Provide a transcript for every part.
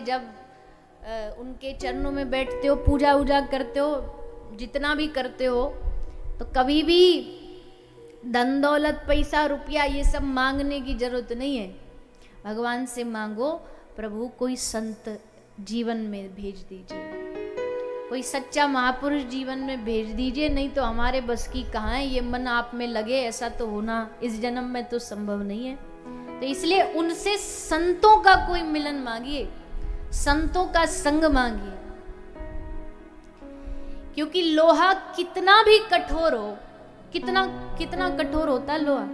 जब उनके चरणों में बैठते हो, पूजा वूजा करते हो, जितना भी करते हो, तो कभी भी धन दौलत पैसा रुपया ये सब मांगने की जरूरत नहीं है। भगवान से मांगो, प्रभु कोई संत जीवन में भेज दीजिए, कोई सच्चा महापुरुष जीवन में भेज दीजिए, नहीं तो हमारे बस की कहाँ है, ये मन आप में लगे ऐसा तो होना इस जन्म में तो संभव नहीं है। तो इसलिए उनसे संतों का कोई मिलन मांगिए, संतों का संग मांगिए, क्योंकि लोहा कितना भी कठोर हो, कितना कितना कठोर होता है लोहा,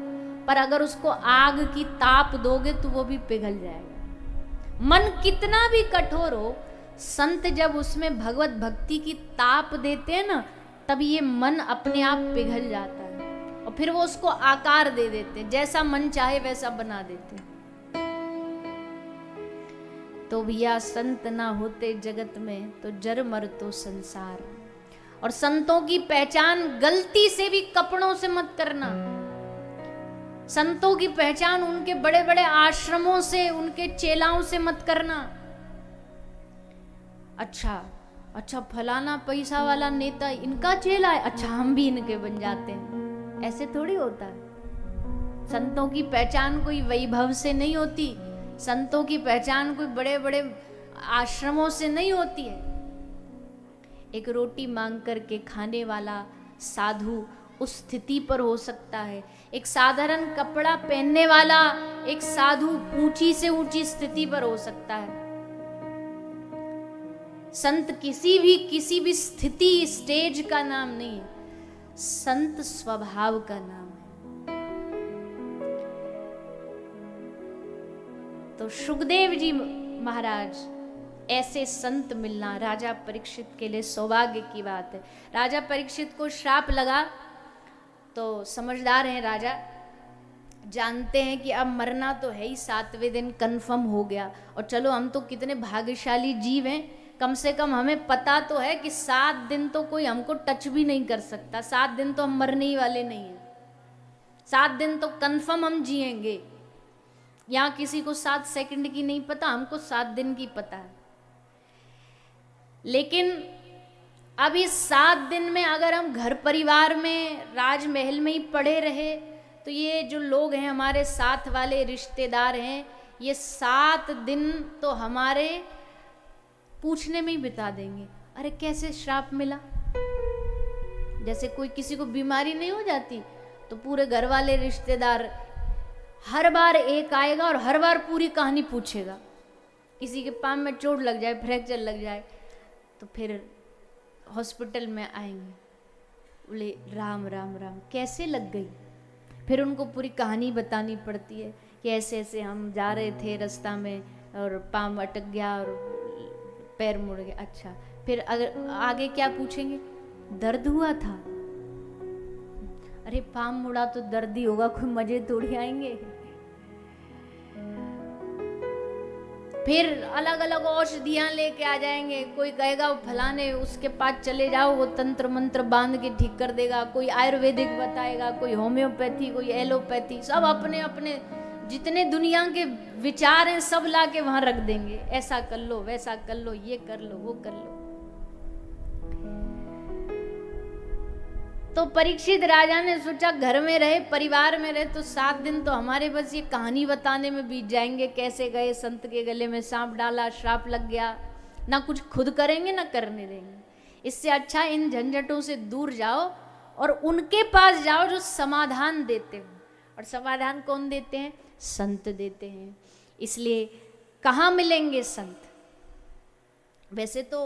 पर अगर उसको आग की ताप दोगे तो वो भी पिघल जाएगा। मन कितना भी कठोर हो, संत जब उसमें भगवत भक्ति की ताप देते हैं ना, तब ये मन अपने आप पिघल जाता है और फिर वो उसको आकार दे देते हैं, जैसा मन चाहे वैसा बना देते हैं। तो भैया संत ना होते जगत में तो जर मर तो संसार। और संतों की पहचान गलती से भी कपड़ों से मत करना। संतों की पहचान उनके बड़े बड़े आश्रमों से, उनके चेलाओं से मत करना। अच्छा फलाना पैसा वाला नेता इनका चेला है, अच्छा हम भी इनके बन जाते हैं, ऐसे थोड़ी होता है। संतों की पहचान कोई वैभव से नहीं होती, संतों की पहचान कोई बड़े बड़े आश्रमों से नहीं होती है। एक रोटी मांग करके खाने वाला साधु उस स्थिति पर हो सकता है, एक साधारण कपड़ा पहनने वाला एक साधु ऊंची से ऊंची स्थिति पर हो सकता है। संत किसी भी स्थिति स्टेज का नाम नहीं है, संत स्वभाव का नाम है। तो सुखदेव जी महाराज ऐसे संत मिलना राजा परीक्षित के लिए सौभाग्य की बात है। राजा परीक्षित को श्राप लगा तो समझदार हैं राजा, जानते हैं कि अब मरना तो है ही, 7वें दिन कंफर्म हो गया। और चलो हम तो कितने भाग्यशाली जीव हैं, कम से कम हमें पता तो है कि 7 दिन तो कोई हमको टच भी नहीं कर सकता, 7 दिन तो हम मरने ही वाले नहीं हैं, 7 दिन तो कंफर्म हम जिएंगे। यहाँ किसी को 7 सेकंड की नहीं पता, हमको 7 दिन की पता है। लेकिन अब इस 7 दिन में अगर हम घर परिवार में राजमहल में ही पड़े रहे तो ये जो लोग हैं हमारे साथ वाले रिश्तेदार हैं, ये 7 दिन तो हमारे पूछने में ही बिता देंगे, अरे कैसे श्राप मिला। जैसे कोई किसी को बीमारी नहीं हो जाती तो पूरे घर वाले रिश्तेदार हर बार एक आएगा और हर बार पूरी कहानी पूछेगा। किसी के पाँव में चोट लग जाए, फ्रैक्चर लग जाए तो फिर हॉस्पिटल में आएंगे, बोले राम राम राम कैसे लग गई। फिर उनको पूरी कहानी बतानी पड़ती है कि ऐसे ऐसे हम जा रहे थे रास्ता में और पाँव अटक गया और पैर मुड़ गया। अच्छा, फिर अगर आगे क्या पूछेंगे, दर्द हुआ था। अरे पाँव मुड़ा तो दर्द ही होगा, कोई मजे थोड़ी आएंगे। फिर अलग अलग औषधियां लेके आ जाएंगे, कोई कहेगा वो फलाने उसके पास चले जाओ, वो तंत्र मंत्र बांध के ठीक कर देगा, कोई आयुर्वेदिक बताएगा, कोई होम्योपैथी, कोई एलोपैथी, सब अपने अपने जितने दुनिया के विचार हैं सब ला के वहां रख देंगे। ऐसा कर लो, वैसा कर लो, ये कर लो, वो कर लो। तो परीक्षित राजा ने सोचा घर में रहे, परिवार में रहे तो 7 दिन तो हमारे बस ये कहानी बताने में बीत जाएंगे, कैसे गए संत के गले में सांप डाला, श्राप लग गया, ना कुछ खुद करेंगे ना करने देंगे। इससे अच्छा इन झंझटों से दूर जाओ और उनके पास जाओ जो समाधान देते हो। और समाधान कौन देते हैं? संत देते हैं। इसलिए कहाँ मिलेंगे संत? वैसे तो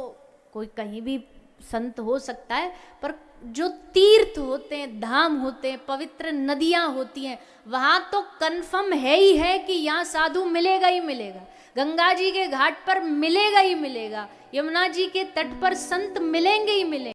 कोई कहीं भी संत हो सकता है, पर जो तीर्थ होते हैं, धाम होते हैं, पवित्र नदियां होती हैं, वहां तो कंफर्म है ही है कि यहाँ साधु मिलेगा ही मिलेगा। गंगा जी के घाट पर मिलेगा ही मिलेगा, यमुना जी के तट पर संत मिलेंगे ही मिलेंगे।